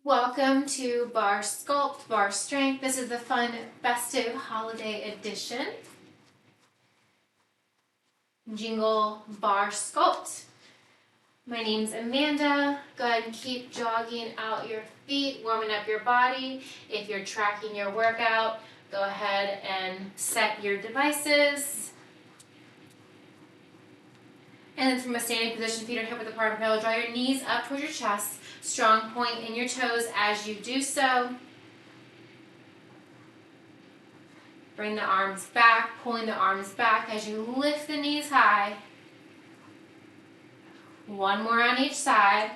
Welcome to Barre Sculpt, Barre Strength. This is the fun, festive holiday edition. Jingle, Barre Sculpt. My name's Amanda. Go ahead and keep jogging out your feet, warming up your body. If you're tracking your workout, go ahead and set your devices. And then from a standing position, feet are hip width apart, parallel. Draw your knees up towards your chest. Strong point in your toes as you do so. Bring the arms back, pulling the arms back as you lift the knees high. One more on each side.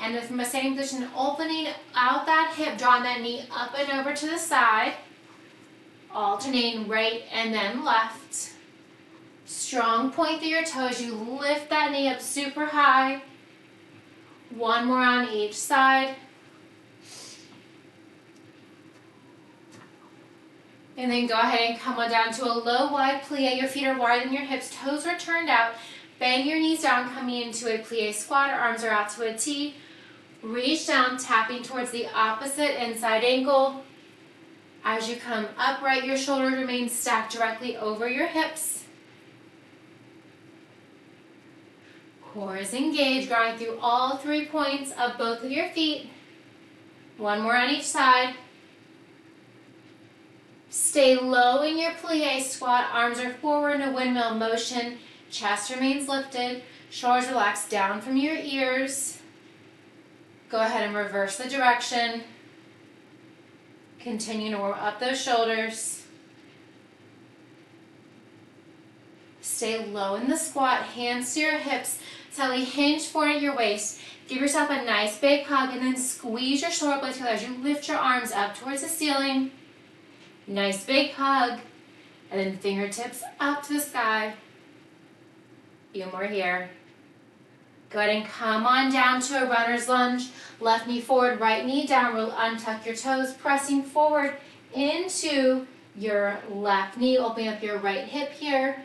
And then from a standing position, opening out that hip, drawing that knee up and over to the side. Alternating right and then left. Strong point through your toes. You lift that knee up super high. One more on each side. And then go ahead and come on down to a low, wide plie. Your feet are wider than your hips. Toes are turned out. Bang your knees down, coming into a plie squat. Arms are out to a T. Reach down, tapping towards the opposite inside ankle. As you come upright, your shoulders remain stacked directly over your hips. Core is engaged, drawing through all 3 points of both of your feet. One more on each side. Stay low in your plie squat. Arms are forward in a windmill motion. Chest remains lifted. Shoulders relax down from your ears. Go ahead and reverse the direction. Continue to warm up those shoulders. Stay low in the squat. Hands to your hips. Slightly hinge forward at your waist. Give yourself a nice big hug and then squeeze your shoulder blades together as you lift your arms up towards the ceiling. Nice big hug. And then fingertips up to the sky. Few more here. Go ahead and come on down to a runner's lunge. Left knee forward, right knee down. We'll untuck your toes, pressing forward into your left knee. Opening up your right hip here.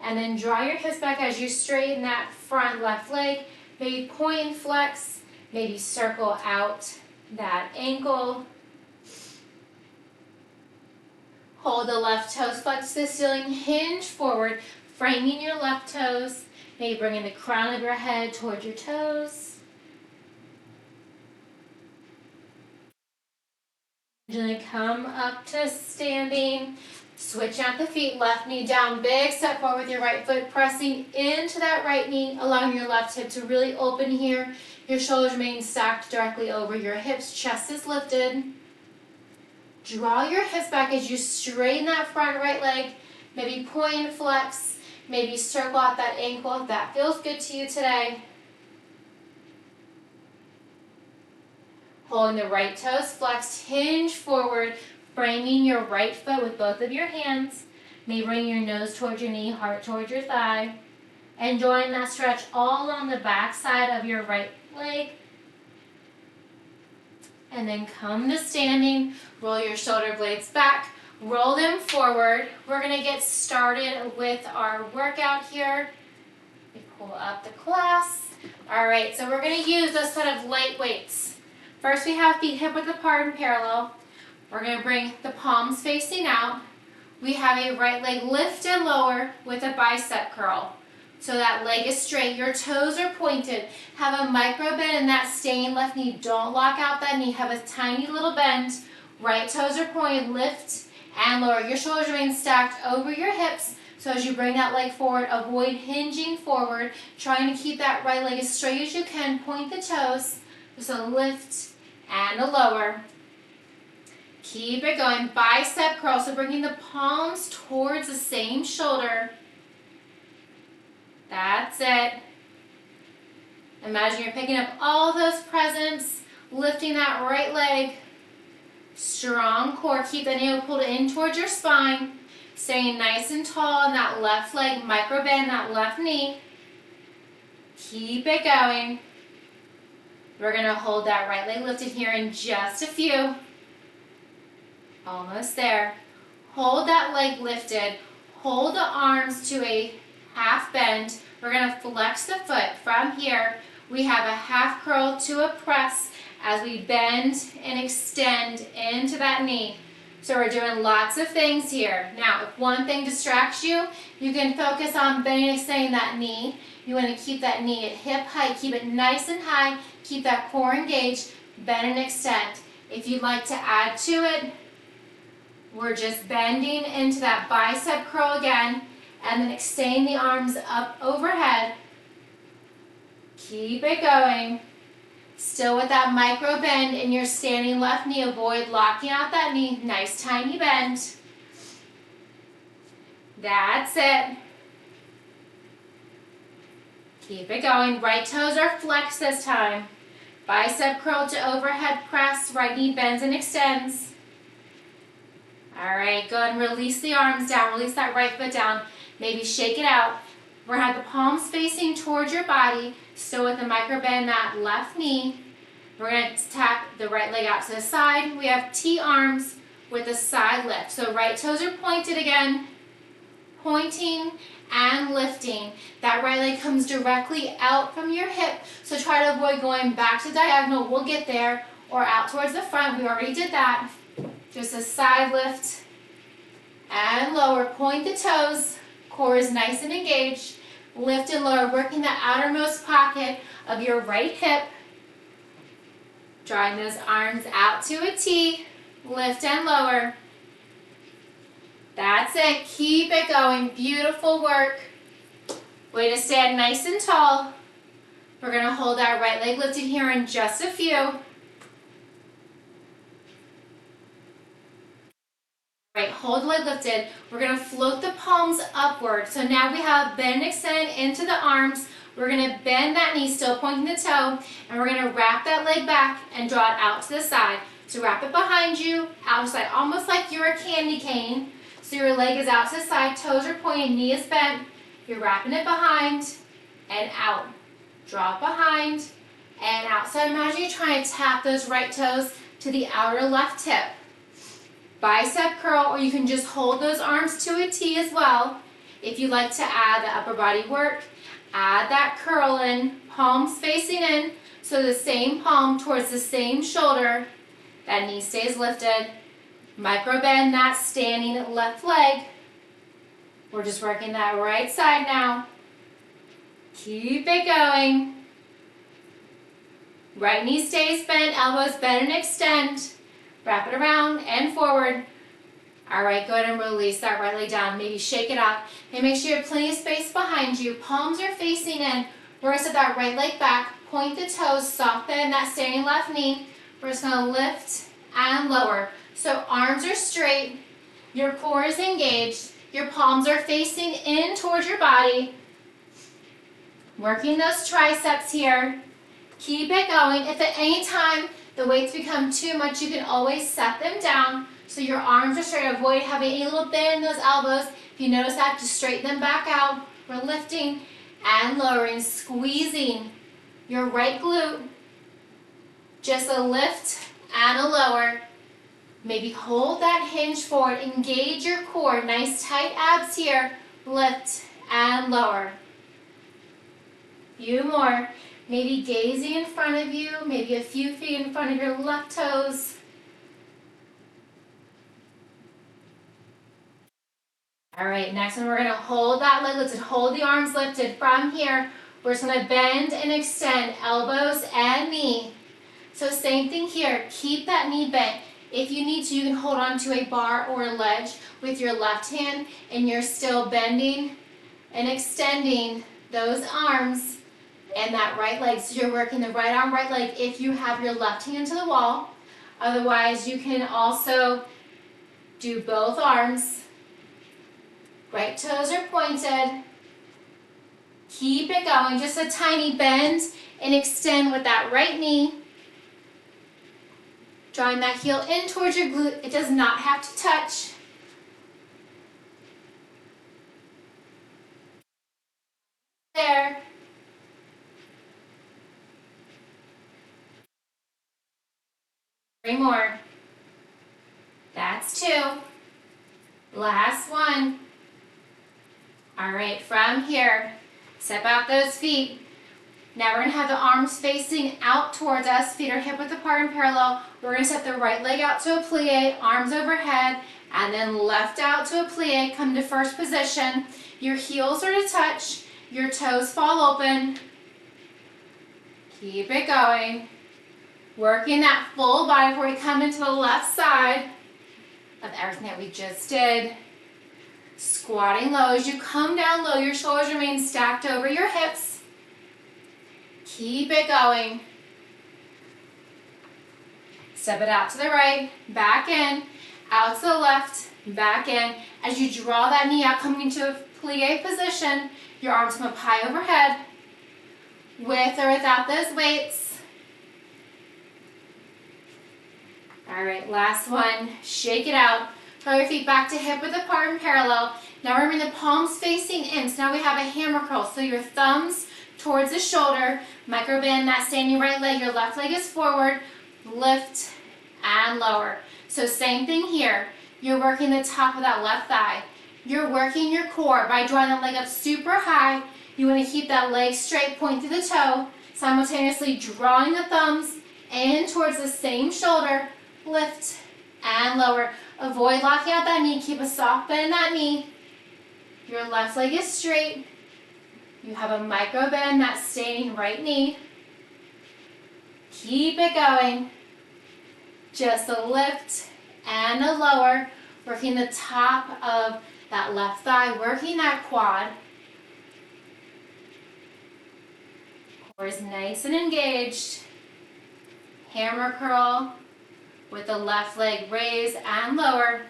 And then draw your hips back as you straighten that front left leg. Maybe point and flex. Maybe circle out that ankle. Hold the left toes, flex to the ceiling, hinge forward, framing your left toes. Maybe bringing the crown of your head towards your toes. Gently come up to standing. Switch out the feet, left knee down, big step forward with your right foot, pressing into that right knee, allowing your left hip to really open here. Your shoulders remain stacked directly over your hips, chest is lifted. Draw your hips back as you straighten that front right leg. Maybe point and flex, maybe circle out that ankle if that feels good to you today. Holding the right toes flexed, hinge forward, framing your right foot with both of your hands. Maybe bring your nose towards your knee, heart towards your thigh. Enjoying that stretch all along the back side of your right leg. And then come to standing. Roll your shoulder blades back. Roll them forward. We're going to get started with our workout here. We pull up the class. All right, so we're going to use a set of light weights. First, we have feet hip width apart and parallel. We're going to bring the palms facing out. We have a right leg lifted lower with a bicep curl. So that leg is straight. Your toes are pointed. Have a micro bend in that staying left knee. Don't lock out that knee. Have a tiny little bend. Right toes are pointed. Lift and lower. Your shoulders remain stacked over your hips. So as you bring that leg forward, avoid hinging forward. Trying to keep that right leg as straight as you can. Point the toes. Just a lift and a lower. Keep it going. Bicep curl. So bringing the palms towards the same shoulder. That's it. Imagine you're picking up all those presents, lifting that right leg. Strong core. Keep the nail pulled in towards your spine. Staying nice and tall in that left leg. Micro bend that left knee. Keep it going. We're going to hold that right leg lifted here in just a few. Almost there. Hold that leg lifted. Hold the arms to a half bend. We're going to flex the foot from here. we have a half curl to a press as we bend and extend into that knee. So we're doing lots of things here. Now, if one thing distracts you, you can focus on bending and extending that knee. You want to keep that knee at hip height, keep it nice and high, keep that core engaged, bend and extend. If you'd like to add to it, we're just bending into that bicep curl again, and then extending the arms up overhead. Keep it going. Still with that micro bend in your standing left knee. Avoid locking out that knee. Nice tiny bend. That's it. Keep it going. Right toes are flexed this time. Bicep curl to overhead press. Right knee bends and extends. All right, go ahead and release the arms down. Release that right foot down. Maybe shake it out. We're going to have the palms facing towards your body. Still with the micro bend that left knee. We're going to tap the right leg out to the side. We have T arms with a side lift. So right toes are pointed again. Pointing and lifting. That right leg comes directly out from your hip. So try to avoid going back to diagonal. We'll get there. Or out towards the front. We already did that. Just a side lift and lower. Point the toes. Core is nice and engaged. Lift and lower, working the outermost pocket of your right hip. Drawing those arms out to a T. Lift and lower. That's it. Keep it going. Beautiful work. Way to stand nice and tall. We're going to hold our right leg lifted here in just a few. Right, hold the leg lifted. We're going to float the palms upward. So now we have bend and extend into the arms. We're going to bend that knee, still pointing the toe, and we're going to wrap that leg back and draw it out to the side. So wrap it behind you, out to the side, almost like you're a candy cane. So your leg is out to the side, toes are pointed, knee is bent. You're wrapping it behind and out. Draw it behind and out. So imagine you're trying to tap those right toes to the outer left hip. Bicep curl, or you can just hold those arms to a T as well. If you like to add the upper body work, add that curl in, palms facing in, so the same palm towards the same shoulder. That knee stays lifted. Micro bend that standing left leg. We're just working that right side now. Keep it going. Right knee stays bent, elbows bend and extend. Wrap it around and forward. All right, go ahead and release that right leg down. Maybe shake it out. And make sure you have plenty of space behind you. Palms are facing in. We're going to set that right leg back. Point the toes, soft bend that standing left knee. We're just going to lift and lower. So arms are straight. Your core is engaged. Your palms are facing in towards your body. Working those triceps here. Keep it going. If at any time the weights become too much, you can always set them down so your arms are straight. Avoid having any little bend in those elbows. If you notice that, just straighten them back out. We're lifting and lowering, squeezing your right glute. Just a lift and a lower. Maybe hold that hinge forward. Engage your core. Nice tight abs here. Lift and lower. Few more. Maybe gazing in front of you, maybe a few feet in front of your left toes. All right, next one, we're going to hold that leg lifted, hold the arms lifted. From here, we're just going to bend and extend elbows and knee. So same thing here, keep that knee bent. If you need to, you can hold on to a bar or a ledge with your left hand, and you're still bending and extending those arms. And that right leg, so you're working the right arm, right leg if you have your left hand to the wall. Otherwise, you can also do both arms. Right toes are pointed. Keep it going, just a tiny bend and extend with that right knee. Drawing that heel in towards your glute. It does not have to touch. There. 3 more. That's 2. Last one. All right, from here, step out those feet. Now we're gonna have the arms facing out towards us, feet are hip width apart and parallel. We're gonna step the right leg out to a plie, arms overhead, and then left out to a plie, come to first position. Your heels are to touch, your toes fall open. Keep it going. Working that full body before we come into the left side of everything that we just did. Squatting low. As you come down low, your shoulders remain stacked over your hips. Keep it going. Step it out to the right, back in, out to the left, back in. As you draw that knee out, coming into a plie position, your arms come up high overhead, with or without those weights. All right, last one. Shake it out. Throw your feet back to hip width apart and parallel. Now we're bringing the palms facing in. So now we have a hammer curl. So your thumbs towards the shoulder, micro bend that standing right leg. Your left leg is forward. Lift and lower. So same thing here. You're working the top of that left thigh. You're working your core by drawing that leg up super high. You want to keep that leg straight, point through the toe, simultaneously drawing the thumbs in towards the same shoulder. Lift and lower. Avoid locking out that knee. Keep a soft bend in that knee. Your left leg is straight. You have a micro bend, that standing right knee. Keep it going. Just a lift and a lower. Working the top of that left thigh, working that quad. Core is nice and engaged. Hammer curl with the left leg raise and lower.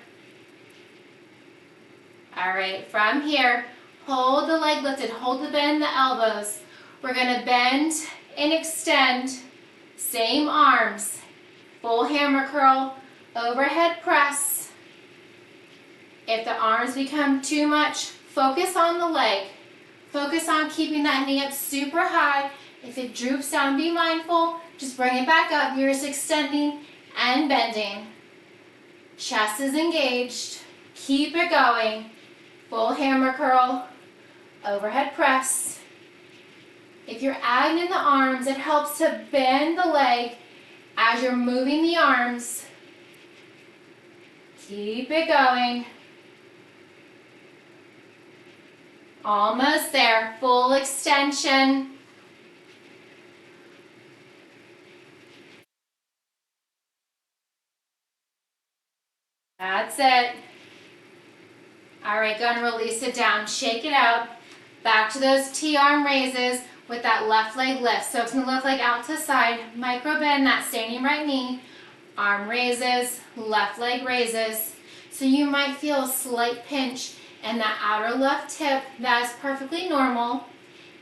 All right, from here, hold the leg lifted, hold the bend in the elbows. We're gonna bend and extend, same arms, full hammer curl, overhead press. If the arms become too much, focus on the leg. Focus on keeping that knee up super high. If it droops down, be mindful, just bring it back up. You're just extending and bending. Chest is engaged. Keep it going. Full hammer curl, overhead press. If you're adding in the arms, it helps to bend the leg as you're moving the arms. Keep it going. Almost there. Full extension. That's it. All right, go and release it down. Shake it out. Back to those T-arm raises with that left leg lift. So it's the left leg out to the side, micro bend that standing right knee, arm raises, left leg raises. So you might feel a slight pinch in that outer left hip. That is perfectly normal.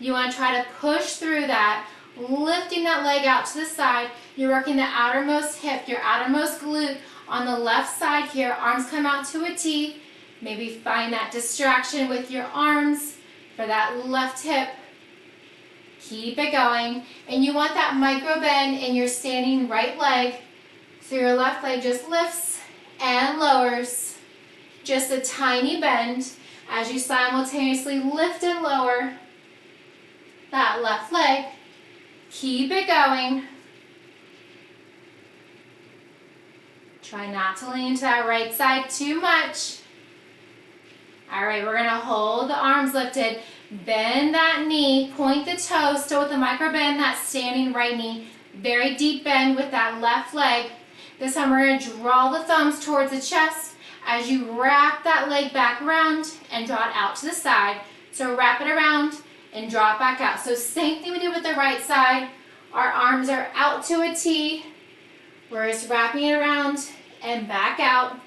You want to try to push through that, lifting that leg out to the side. You're working the outermost hip, your outermost glute on the left side here. Arms come out to a T. Maybe find that distraction with your arms for that left hip. Keep it going. And you want that micro bend in your standing right leg. So your left leg just lifts and lowers. Just a tiny bend as you simultaneously lift and lower that left leg. Keep it going. Try not to lean to that right side too much. All right, we're gonna hold the arms lifted. Bend that knee, point the toes, still with the micro bend, that standing right knee. Very deep bend with that left leg. This time we're gonna draw the thumbs towards the chest as you wrap that leg back around and draw it out to the side. So wrap it around and draw it back out. So same thing we did with the right side. Our arms are out to a T. We're just wrapping it around and back out.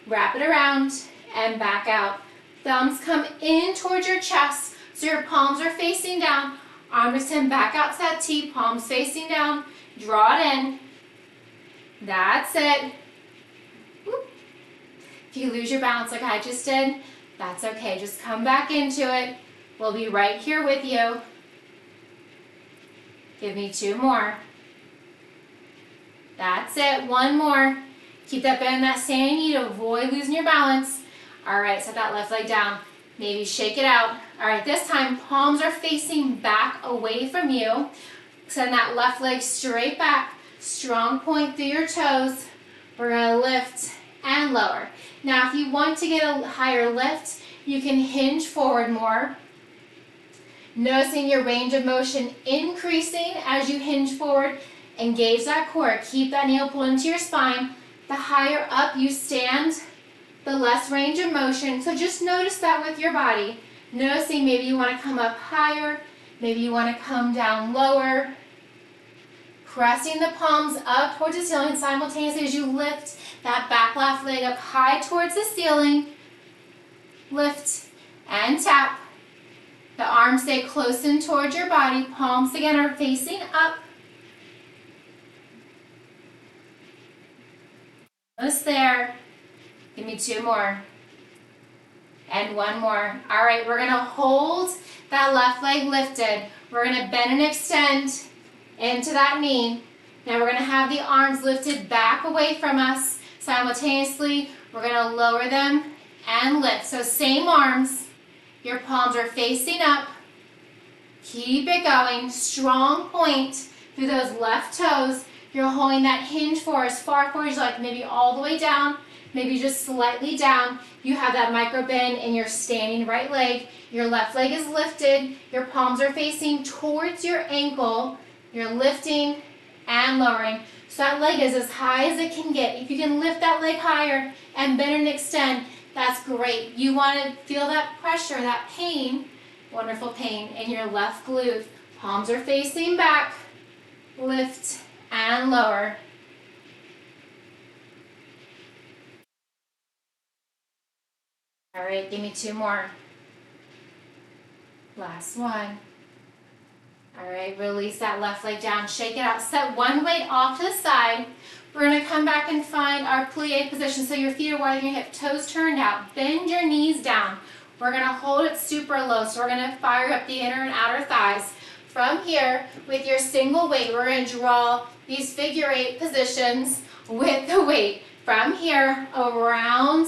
Wrap it around and back out. Thumbs come in towards your chest, so your palms are facing down. Arms extend back out to that T, palms facing down. Draw it in. That's it. Whoop. If you lose your balance like I just did, that's okay. Just come back into it. We'll be right here with you. Give me 2 more. That's it. 1 more. Keep that bend in that standing knee to avoid losing your balance. All right, set that left leg down. Maybe shake it out. All right, this time palms are facing back away from you. Send that left leg straight back. Strong point through your toes. We're gonna lift and lower. Now, if you want to get a higher lift, you can hinge forward more. Noticing your range of motion increasing as you hinge forward. Engage that core. Keep that navel pulled into your spine. The higher up you stand, the less range of motion. So just notice that with your body. Noticing maybe you want to come up higher, maybe you want to come down lower. Pressing the palms up towards the ceiling simultaneously as you lift that back left leg up high towards the ceiling. Lift and tap. The arms stay close in towards your body. Palms again are facing up. Almost there. Give me 2 more. And 1 more. All right, we're gonna hold that left leg lifted. We're gonna bend and extend into that knee. Now we're gonna have the arms lifted back away from us. Simultaneously, we're gonna lower them and lift. So same arms, your palms are facing up. Keep it going, strong point through those left toes. You're holding that hinge forward as far forward as you like, maybe all the way down, maybe just slightly down. You have that micro bend in your standing right leg. Your left leg is lifted. Your palms are facing towards your ankle. You're lifting and lowering. So that leg is as high as it can get. If you can lift that leg higher and bend and extend, that's great. You want to feel that pressure, that pain, wonderful pain in your left glute. Palms are facing back. Lift and lower. All right, give me 2 more. Last one. All right, release that left leg down, shake it out. Set one weight off to the side. We're gonna come back and find our plie position. So your feet are wide, your hip, toes turned out. Bend your knees down. We're gonna hold it super low. So we're gonna fire up the inner and outer thighs. From here, with your single weight, we're gonna draw these figure 8 positions with the weight. From here, around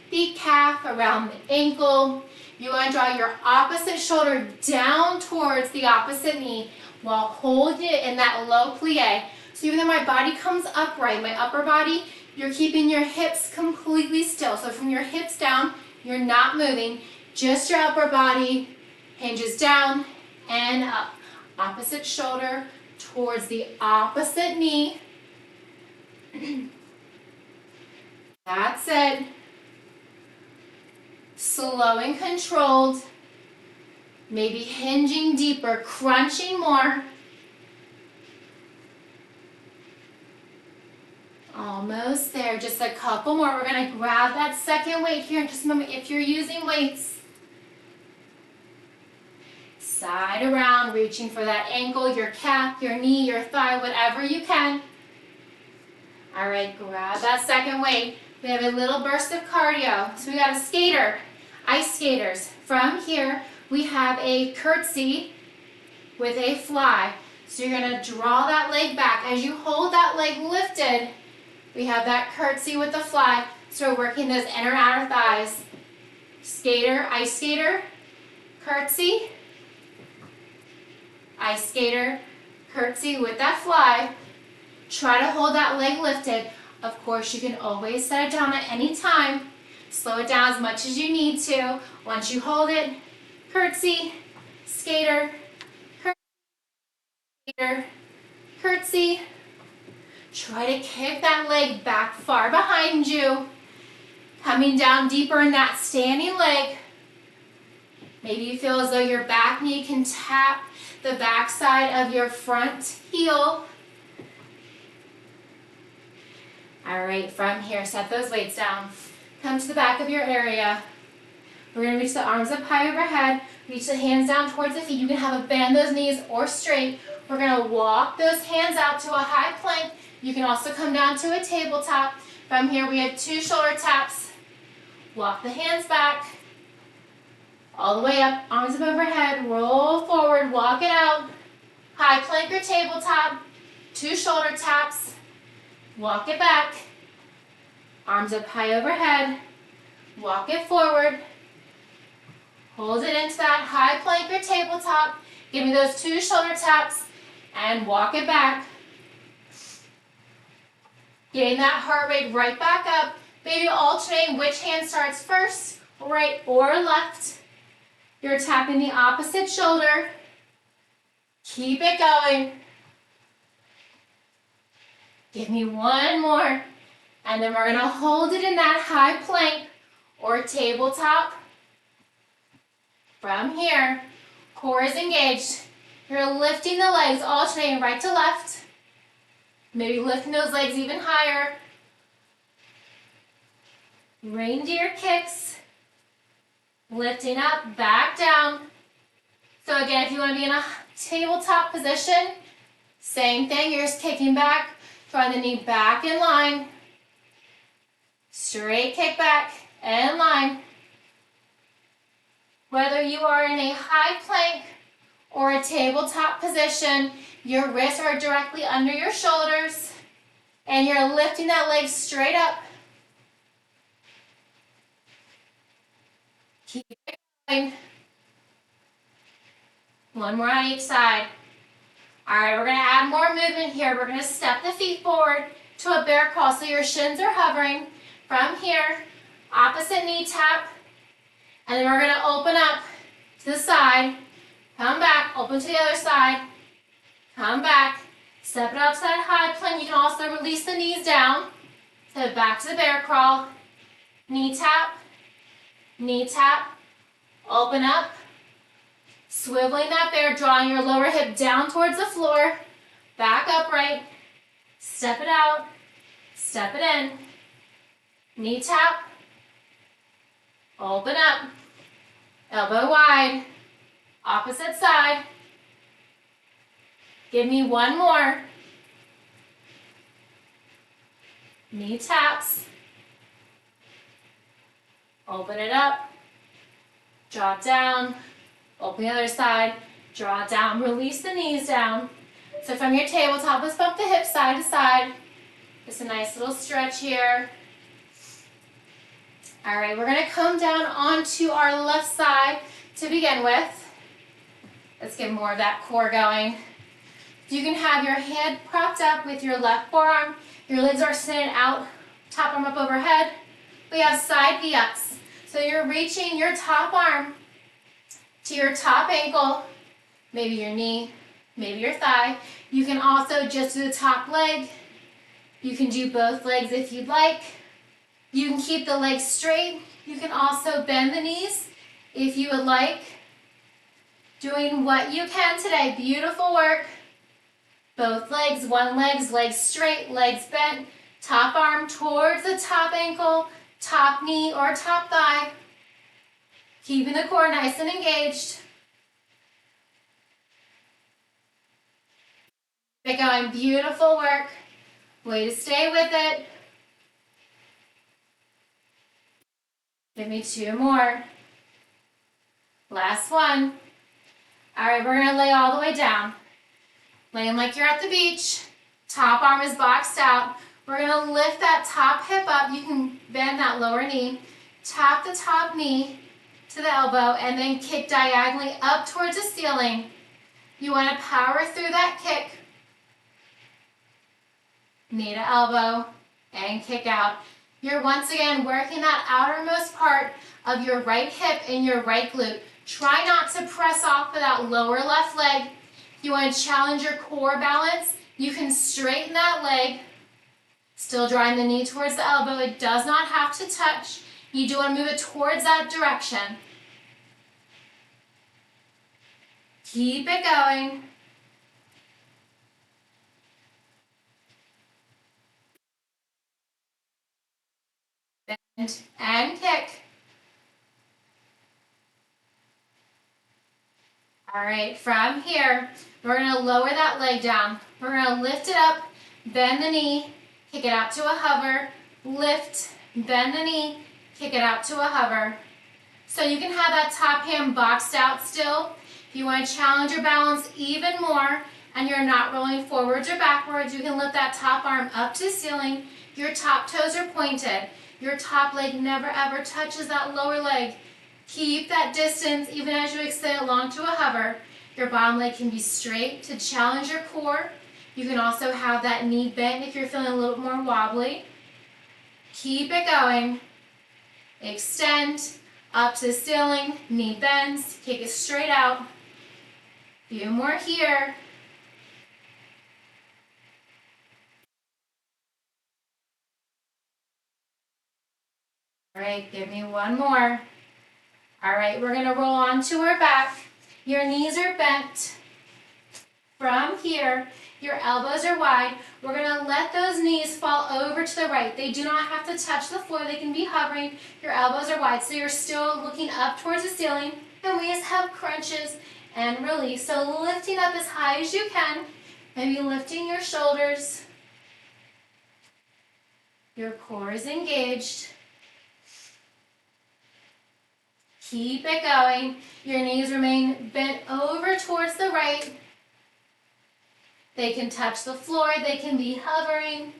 the calf, around the ankle. You want to draw your opposite shoulder down towards the opposite knee while holding it in that low plie. So even though my body comes upright, my upper body, you're keeping your hips completely still. So from your hips down, you're not moving. Just your upper body hinges down and up. Opposite shoulder towards the opposite knee. That's it. Slow and controlled. Maybe hinging deeper, crunching more. Almost there. Just a couple more. We're going to grab that second weight here in just a moment if you're using weights. Side around, reaching for that ankle, your calf, your knee, your thigh, whatever you can. All right, grab that second weight. We have a little burst of cardio. So we got a skater, ice skaters. From here, we have a curtsy with a fly. So you're gonna draw that leg back. As you hold that leg lifted, we have that curtsy with the fly. So we're working those inner and outer thighs. Skater, ice skater, curtsy, ice skater, curtsy with that fly. Try to hold that leg lifted. Of course, you can always set it down at any time. Slow it down as much as you need to. Once you hold it, curtsy, skater, skater, curtsy. Try to kick that leg back far behind you. Coming down deeper in that standing leg. Maybe you feel as though your back knee can tap the back side of your front heel. All right, from here, set those weights down. Come to the back of your area. We're gonna reach the arms up high overhead. Reach the hands down towards the feet. You can have a bend those knees or straight. We're gonna walk those hands out to a high plank. You can also come down to a tabletop. From here, we have 2 shoulder taps. Walk the hands back. All the way up, arms up overhead. Roll forward, walk it out. High plank or tabletop. 2 shoulder taps. Walk it back. Arms up high overhead. Walk it forward. Hold it into that high plank or tabletop. Give me those 2 shoulder taps and walk it back. Getting that heart rate right back up. Maybe alternating which hand starts first, right or left. You're tapping the opposite shoulder. Keep it going. Give me 1 more. And then we're going to hold it in that high plank or tabletop. From here, core is engaged. You're lifting the legs, alternating right to left. Maybe lifting those legs even higher. Reindeer kicks. Lifting up, back down. So again, if you want to be in a tabletop position, same thing, you're just kicking back, drawing the knee back in line. Straight kick back and line. Whether you are in a high plank or a tabletop position, your wrists are directly under your shoulders and you're lifting that leg straight up. Keep it going. 1 more on each side. All right, we're going to add more movement here. We're going to step the feet forward to a bear crawl so your shins are hovering. From here, opposite knee tap. And then we're going to open up to the side. Come back, open to the other side. Come back. Step it up to that high plank. You can also release the knees down. So back to the bear crawl. Knee tap. Knee tap. Open up. Swiveling that bear, drawing your lower hip down towards the floor. Back upright. Step it out. Step it in. Knee tap. Open up. Elbow wide. Opposite side. Give me 1 more. Knee taps. Open it up. Drop down. Open the other side. Draw down. Release the knees down. So from your tabletop, let's bump the hips side to side. Just a nice little stretch here. All right, we're going to come down onto our left side to begin with. Let's get more of that core going. You can have your head propped up with your left forearm. Your legs are sitting out, top arm up overhead. We have side V-ups. So you're reaching your top arm to your top ankle, maybe your knee, maybe your thigh. You can also just do the top leg. You can do both legs if you'd like. You can keep the legs straight. You can also bend the knees if you would like. Doing what you can today. Beautiful work. Both legs, one leg, legs straight, legs bent. Top arm towards the top ankle, top knee or top thigh. Keeping the core nice and engaged. Keep it going. Beautiful work. Way to stay with it. Give me 2 more. Last one. All right, we're going to lay all the way down. Laying like you're at the beach. Top arm is boxed out. We're going to lift that top hip up. You can bend that lower knee. Tap the top knee to the elbow and then kick diagonally up towards the ceiling. You want to power through that kick. Knee to elbow and kick out. You're once again working that outermost part of your right hip and your right glute. Try not to press off of that lower left leg. You want to challenge your core balance. You can straighten that leg. Still drawing the knee towards the elbow. It does not have to touch. You do want to move it towards that direction. Keep it going. Bend and kick. All right, from here, we're going to lower that leg down. We're going to lift it up, bend the knee, kick it out to a hover, lift, bend the knee, kick it out to a hover. So you can have that top hand boxed out still. If you want to challenge your balance even more and you're not rolling forwards or backwards, you can lift that top arm up to the ceiling. Your top toes are pointed. Your top leg never ever touches that lower leg. Keep that distance even as you extend along to a hover. Your bottom leg can be straight to challenge your core. You can also have that knee bent if you're feeling a little bit more wobbly. Keep it going. Extend up to the ceiling, knee bends, kick it straight out. Few more here. All right, give me one more. All right, we're gonna roll onto our back. Your knees are bent. From here, your elbows are wide. We're gonna let those knees fall over to the right. They do not have to touch the floor. They can be hovering. Your elbows are wide, so you're still looking up towards the ceiling. And we just have crunches and release. So lifting up as high as you can. Maybe lifting your shoulders. Your core is engaged. Keep it going. Your knees remain bent over towards the right. They can touch the floor. They can be hovering.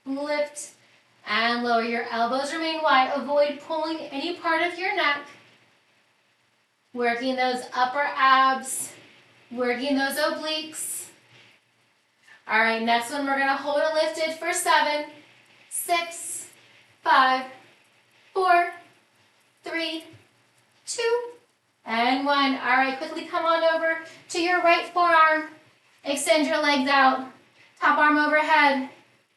Lift and lower. Your elbows remain wide. Avoid pulling any part of your neck. Working those upper abs. Working those obliques. All right, next one, we're going to hold it lifted for 7, 6, 5, 4, 3, 2, and 1. All right, quickly come on over to your right forearm. Extend your legs out. Top arm overhead.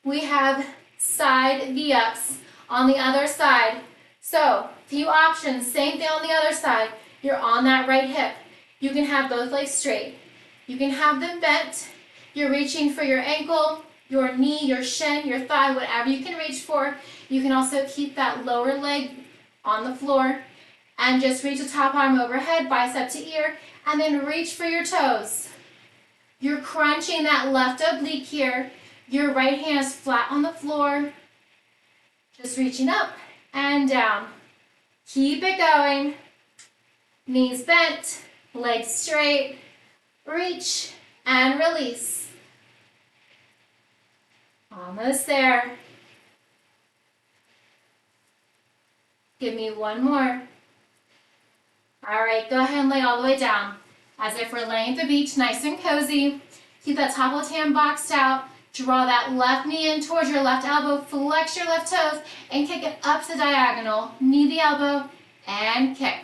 We have side V-ups on the other side. So, few options. Same thing on the other side. You're on that right hip. You can have both legs straight. You can have them bent. You're reaching for your ankle, your knee, your shin, your thigh, whatever you can reach for. You can also keep that lower leg on the floor and just reach the top arm overhead, bicep to ear, and then reach for your toes. You're crunching that left oblique here. Your right hand is flat on the floor. Just reaching up and down. Keep it going. Knees bent, legs straight. Reach and release. Almost there. Give me one more. All right, go ahead and lay all the way down. As if we're laying at the beach, nice and cozy. Keep that top left hand boxed out. Draw that left knee in towards your left elbow. Flex your left toes and kick it up to diagonal. Knee the elbow and kick.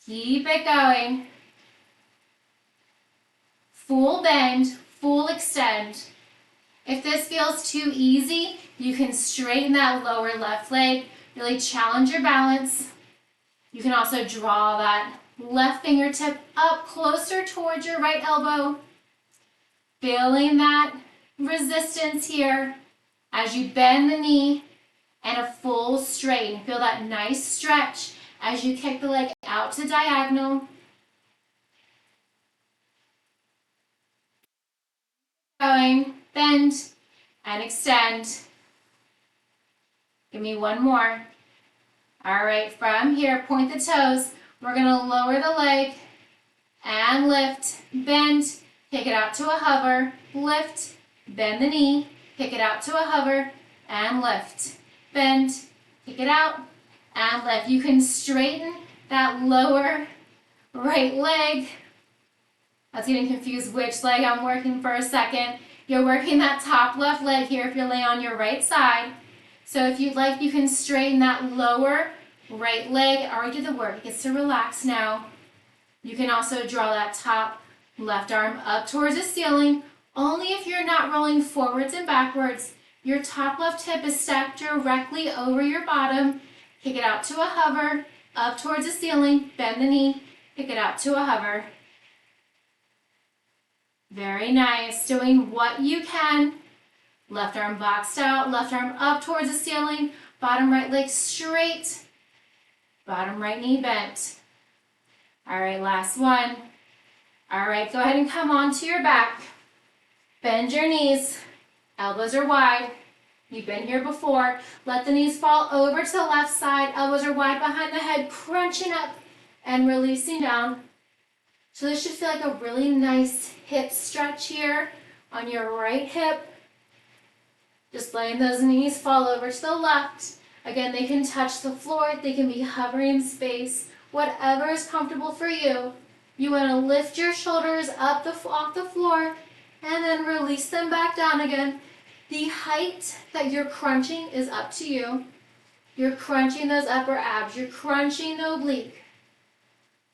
Keep it going. Full bend, full extend. If this feels too easy, you can straighten that lower left leg, really challenge your balance. You can also draw that left fingertip up closer towards your right elbow. Feeling that resistance here as you bend the knee and a full straighten. Feel that nice stretch as you kick the leg out to diagonal. Going, bend, and extend. Give me one more. All right, from here, point the toes. We're gonna lower the leg and lift, bend, kick it out to a hover, lift, bend the knee, kick it out to a hover, and lift, bend, kick it out, and lift. You can straighten that lower right leg. I was getting confused which leg I'm working for a second. You're working that top left leg here if you're laying on your right side. So if you'd like, you can straighten that lower right leg. I already did the work. It gets to relax now. You can also draw that top left arm up towards the ceiling. Only if you're not rolling forwards and backwards. Your top left hip is stacked directly over your bottom. Kick it out to a hover, up towards the ceiling, bend the knee, kick it out to a hover. Very nice. Doing what you can. Left arm boxed out, left arm up towards the ceiling, bottom right leg straight, bottom right knee bent. All right, last one. All right, go ahead and come onto your back. Bend your knees. Elbows are wide. You've been here before. Let the knees fall over to the left side. Elbows are wide behind the head, crunching up and releasing down. So this should feel like a really nice hip stretch here on your right hip. Just letting those knees fall over to the left Again, they can touch the floor, they can be hovering in space, whatever is comfortable for you. You want to lift your shoulders up off the floor and then release them back down again. The height that you're crunching is up to you. You're crunching those upper abs. You're crunching the oblique.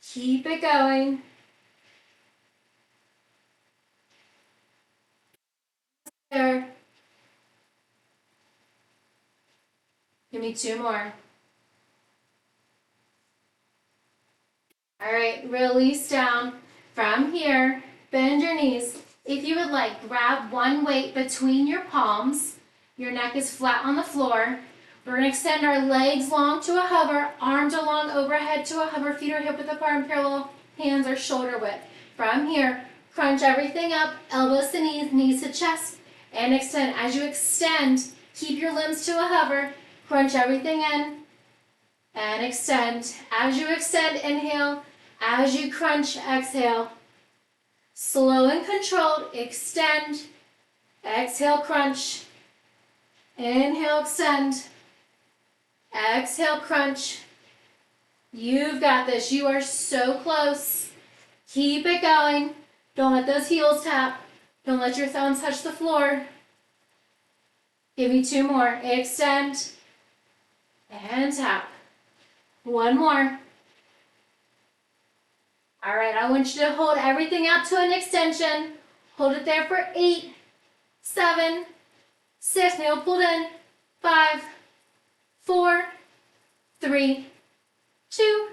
Keep it going. There. Give me 2 more. All right, release down. From here, bend your knees. If you would like, grab one weight between your palms. Your neck is flat on the floor. We're going to extend our legs long to a hover, arms along overhead to a hover, feet are hip width apart and parallel, hands are shoulder width. From here, crunch everything up, elbows to knees, knees to chest, and extend. As you extend, keep your limbs to a hover, crunch everything in, and extend. As you extend, inhale. As you crunch, exhale. Slow and controlled, extend. Exhale, crunch. Inhale, extend. Exhale, crunch. You've got this. You are so close. Keep it going. Don't let those heels tap. Don't let your thumbs touch the floor. Give me 2 more. Extend. And tap. 1 more. All right, I want you to hold everything out to an extension. Hold it there for 8, 7, 6, nail pulled in, 5, 4, 3, 2,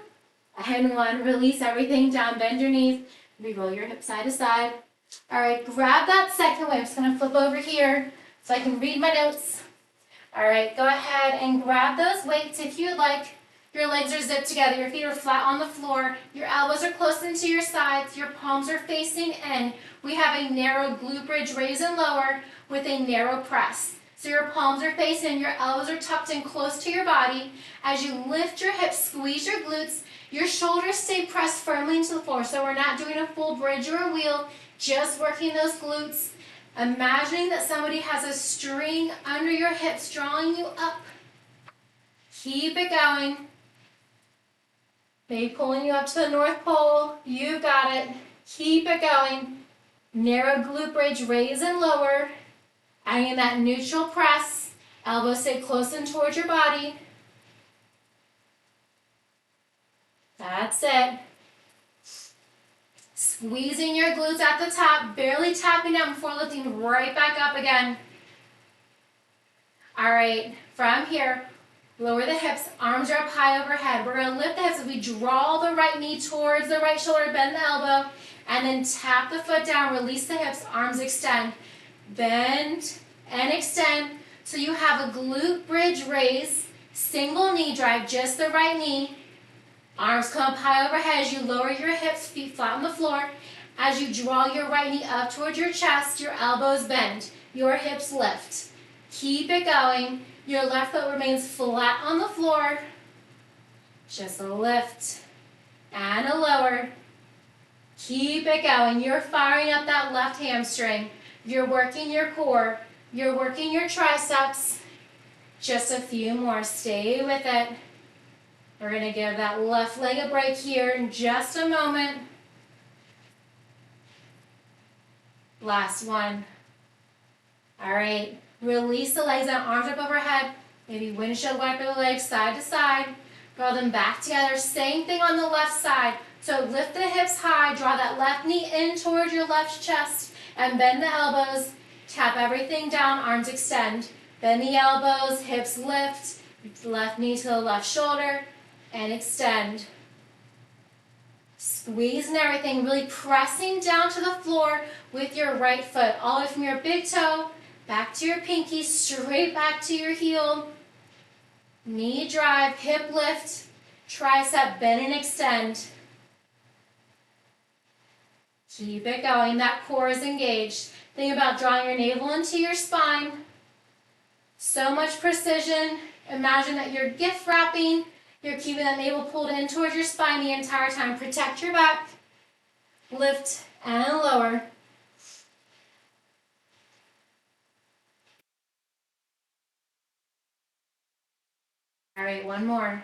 and 1. Release everything down, bend your knees, re-roll your hips side to side. All right, grab that second way. I'm just gonna flip over here so I can read my notes. All right, go ahead and grab those weights if you'd like. Your legs are zipped together, your feet are flat on the floor, your elbows are close into your sides, your palms are facing in. We have a narrow glute bridge raise and lower with a narrow press. So your palms are facing, your elbows are tucked in close to your body. As you lift your hips, squeeze your glutes, your shoulders stay pressed firmly into the floor. So we're not doing a full bridge or a wheel, just working those glutes. Imagining that somebody has a string under your hips drawing you up. Keep it going. Maybe pulling you up to the North Pole. You got it. Keep it going. Narrow glute bridge, raise and lower. Adding that neutral press. Elbows stay close in towards your body. That's it. Squeezing your glutes at the top, barely tapping down before lifting right back up again. All right, from here, lower the hips, arms are up high overhead. We're going to lift the hips as we draw the right knee towards the right shoulder, bend the elbow, and then tap the foot down, release the hips, arms extend. Bend and extend. So you have a glute bridge raise, single knee drive, just the right knee. Arms come up high overhead as you lower your hips, feet flat on the floor. As you draw your right knee up towards your chest, your elbows bend, your hips lift. Keep it going. Your left foot remains flat on the floor. Just a lift and a lower. Keep it going. You're firing up that left hamstring. You're working your core. You're working your triceps. Just a few more. Stay with it. We're going to give that left leg a break here in just a moment. Last one. All right. Release the legs out, arms up overhead. Maybe windshield wiper the legs side to side. Draw them back together. Same thing on the left side. So lift the hips high. Draw that left knee in towards your left chest. And bend the elbows. Tap everything down. Arms extend. Bend the elbows. Hips lift. Left knee to the left shoulder. And extend. Squeezing everything, really pressing down to the floor with your right foot, all the way from your big toe, back to your pinky, straight back to your heel. Knee drive, hip lift, tricep bend and extend. Keep it going, that core is engaged. Think about drawing your navel into your spine. So much precision. Imagine that you're gift wrapping. You're keeping that navel pulled in towards your spine the entire time. Protect your back. Lift and lower. right, one more.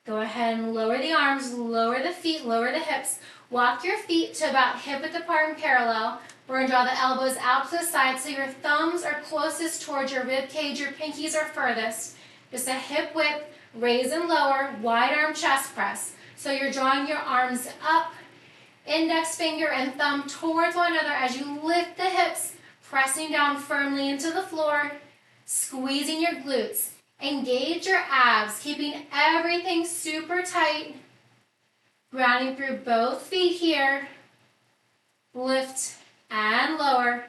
Go ahead and lower the arms, lower the feet, lower the hips. Walk your feet to about hip-width apart and parallel. We're going to draw the elbows out to the side so your thumbs are closest towards your rib cage, your pinkies are furthest. Just a hip width, raise and lower, wide arm chest press. So you're drawing your arms up, index finger and thumb towards one another as you lift the hips, pressing down firmly into the floor, squeezing your glutes. Engage your abs, keeping everything super tight. Grounding through both feet here. Lift and lower.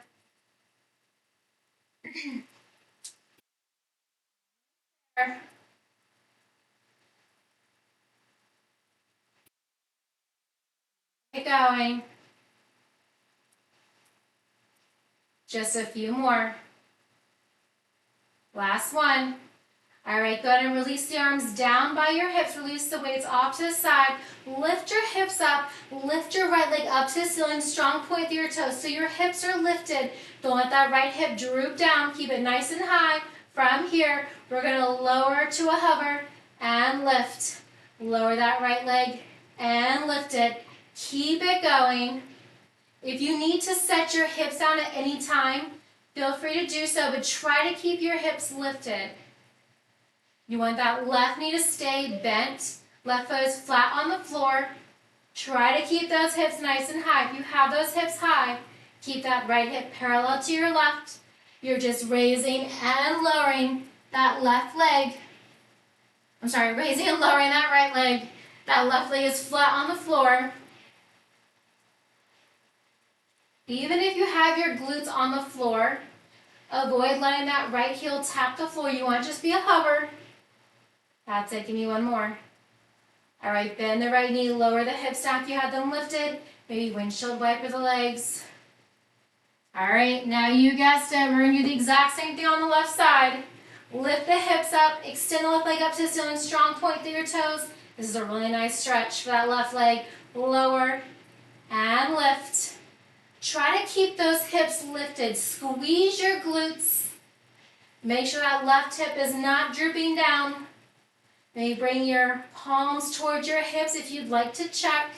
Keep going. Just a few more. Last one. All right, go ahead and release the arms down by your hips. Release the weights off to the side. Lift your hips up. Lift your right leg up to the ceiling. Strong point through your toes. So your hips are lifted. Don't let that right hip droop down. Keep it nice and high. From here, we're going to lower to a hover and lift. Lower that right leg and lift it. Keep it going. If you need to set your hips down at any time, feel free to do so, but try to keep your hips lifted. You want that left knee to stay bent, left foot is flat on the floor. Try to keep those hips nice and high. If you have those hips high, keep that right hip parallel to your left. You're just raising and lowering that left leg. Raising and lowering that right leg. That left leg is flat on the floor. Even if you have your glutes on the floor, avoid letting that right heel tap the floor. You want to just be a hover. That's it. Give me one more. All right, bend the right knee, lower the hips down if you had them lifted. Maybe windshield wiper the legs. All right, now you guessed it. We're going to do the exact same thing on the left side. Lift the hips up, extend the left leg up to the ceiling, strong point through your toes. This is a really nice stretch for that left leg. Lower and lift. Try to keep those hips lifted. Squeeze your glutes. Make sure that left hip is not drooping down. Maybe bring your palms towards your hips if you'd like to check.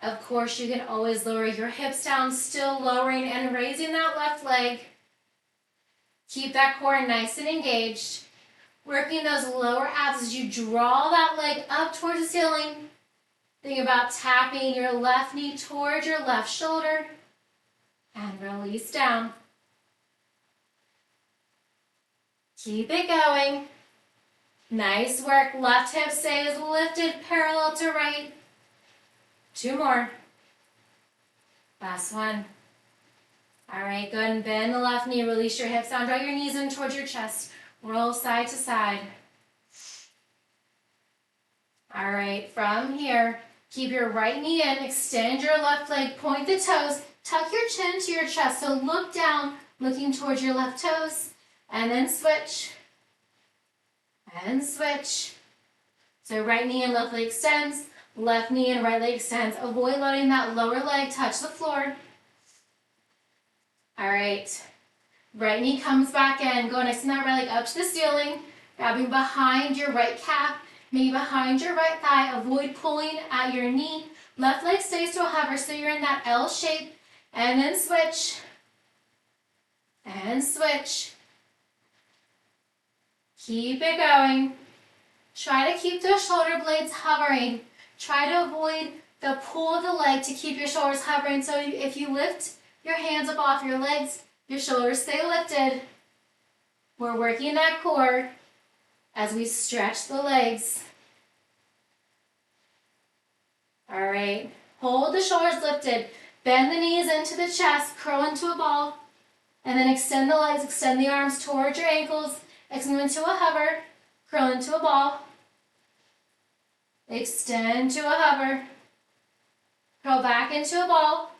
Of course, you can always lower your hips down, still lowering and raising that left leg. Keep that core nice and engaged. Working those lower abs as you draw that leg up towards the ceiling. Think about tapping your left knee towards your left shoulder and release down. Keep it going. Nice work. Left hip stays lifted parallel to right. 2 more. Last one. All right, go ahead and bend the left knee. Release your hips down. Draw your knees in towards your chest. Roll side to side. All right, from here, keep your right knee in. Extend your left leg. Point the toes. Tuck your chin to your chest. So look down, looking towards your left toes. And then switch. And switch. So right knee and left leg extends. Left knee and right leg extends. Avoid letting that lower leg touch the floor. All right. Right knee comes back in. Go and extend that right leg up to the ceiling. Grabbing behind your right calf. Maybe behind your right thigh. Avoid pulling at your knee. Left leg stays to a hover so you're in that L shape. And then switch. And switch. Keep it going. Try to keep those shoulder blades hovering. Try to avoid the pull of the leg to keep your shoulders hovering. So if you lift your hands up off your legs, your shoulders stay lifted. We're working that core as we stretch the legs. All right. Hold the shoulders lifted. Bend the knees into the chest. Curl into a ball. And then extend the legs. Extend the arms towards your ankles. Extend into a hover. Curl into a ball. Extend to a hover. Curl back into a ball.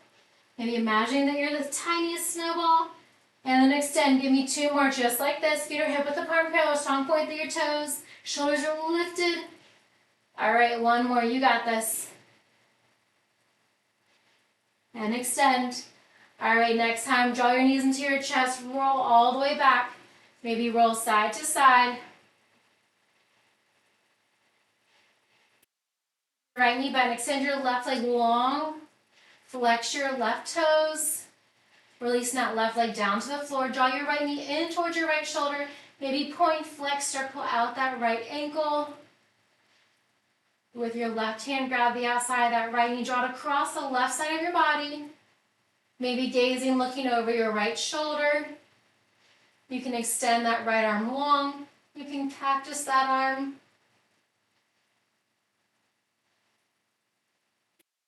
Maybe imagining that you're the tiniest snowball. And then extend. Give me 2 more just like this. Feet are hip width apart, parallel. Strong point through your toes. Shoulders are lifted. All right, 1 more. You got this. And extend. All right, next time, draw your knees into your chest. Roll all the way back. Maybe roll side to side. Right knee bent, extend your left leg long, flex your left toes, release that left leg down to the floor, draw your right knee in towards your right shoulder, maybe point, flex, circle out that right ankle. With your left hand, grab the outside of that right knee, draw it across the left side of your body, maybe gazing, looking over your right shoulder. You can extend that right arm long, you can cactus that arm.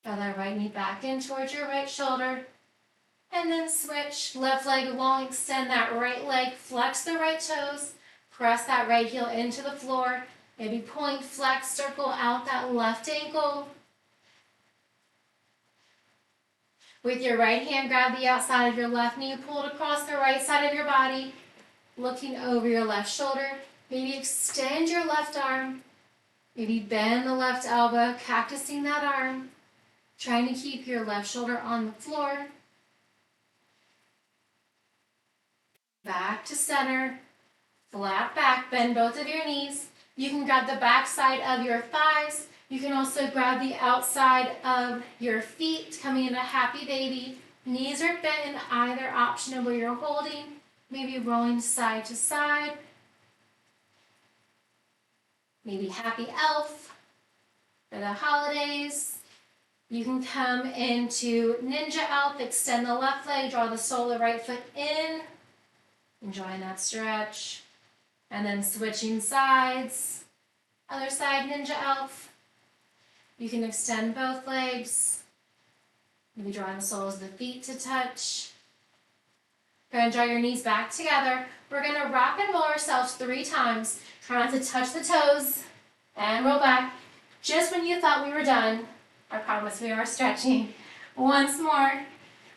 Draw that right knee back in towards your right shoulder. And then switch, left leg long, extend that right leg, flex the right toes, press that right heel into the floor, maybe point, flex, circle out that left ankle. With your right hand, grab the outside of your left knee, pull it across the right side of your body, looking over your left shoulder, maybe extend your left arm, maybe bend the left elbow, cactusing that arm, trying to keep your left shoulder on the floor. Back to center, flat back, bend both of your knees. You can grab the back side of your thighs. You can also grab the outside of your feet, coming into happy baby. Knees are bent in either option of where you're holding, maybe rolling side to side. Maybe happy elf for the holidays. You can come into ninja elf, extend the left leg, draw the sole of the right foot in. Enjoying that stretch. And then switching sides. Other side, ninja elf. You can extend both legs. Maybe drawing the soles of the feet to touch. Go ahead and draw your knees back together. We're going to rock and roll ourselves 3 times. Try not to touch the toes. And roll back. Just when you thought we were done, I promise we are stretching. Once more.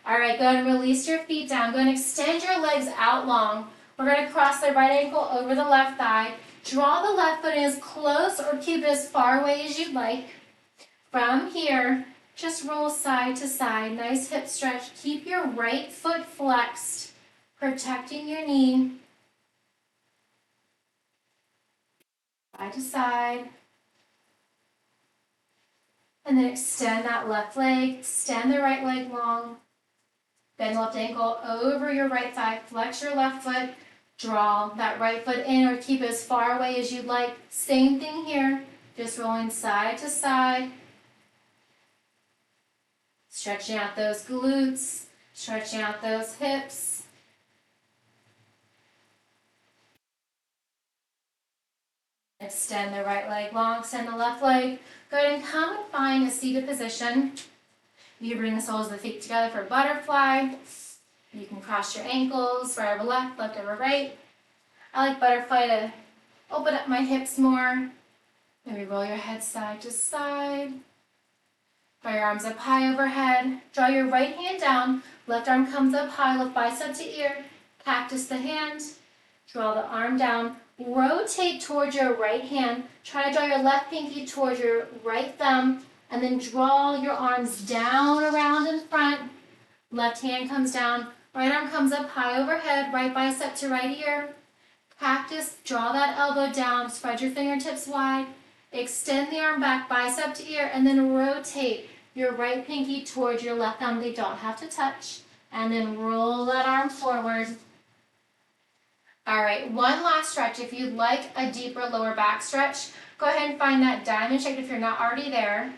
All right, go ahead and release your feet down. Go ahead and extend your legs out long. We're going to cross the right ankle over the left thigh. Draw the left foot in as close or keep it as far away as you'd like. From here, just roll side to side. Nice hip stretch. Keep your right foot flexed, protecting your knee. Side to side. And then extend that left leg. Extend the right leg long. Bend left ankle over your right thigh, flex your left foot, draw that right foot in or keep it as far away as you'd like. Same thing here, just rolling side to side. Stretching out those glutes, stretching out those hips. Extend the right leg long, extend the left leg. Go ahead and come and find a seated position. You can bring the soles of the feet together for a butterfly. You can cross your ankles, right over left, left over right. I like butterfly to open up my hips more. Maybe roll your head side to side. Draw your arms up high overhead. Draw your right hand down. Left arm comes up high, lift bicep to ear. Cactus the hand. Draw the arm down. Rotate towards your right hand. Try to draw your left pinky towards your right thumb. And then draw your arms down around in front. Left hand comes down. Right arm comes up high overhead. Right bicep to right ear. Cactus, draw that elbow down. Spread your fingertips wide. Extend the arm back, bicep to ear. And then rotate your right pinky towards your left thumb. They don't have to touch. And then roll that arm forward. All right, one last stretch. If you'd like a deeper lower back stretch, go ahead and find that diamond shape if you're not already there.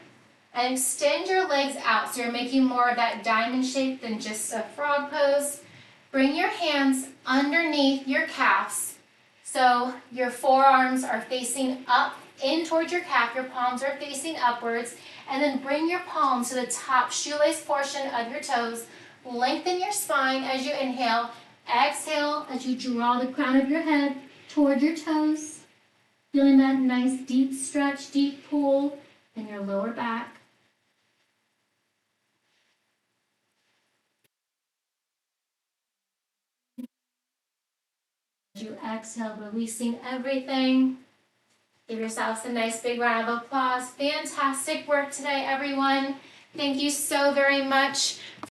And extend your legs out so you're making more of that diamond shape than just a frog pose. Bring your hands underneath your calves so your forearms are facing up in towards your calf. Your palms are facing upwards. And then bring your palms to the top shoelace portion of your toes. Lengthen your spine as you inhale. Exhale as you draw the crown of your head toward your toes. Feeling that nice deep stretch, deep pull in your lower back. As you exhale, releasing everything. Give yourselves a nice big round of applause. Fantastic work today, everyone. Thank you so very much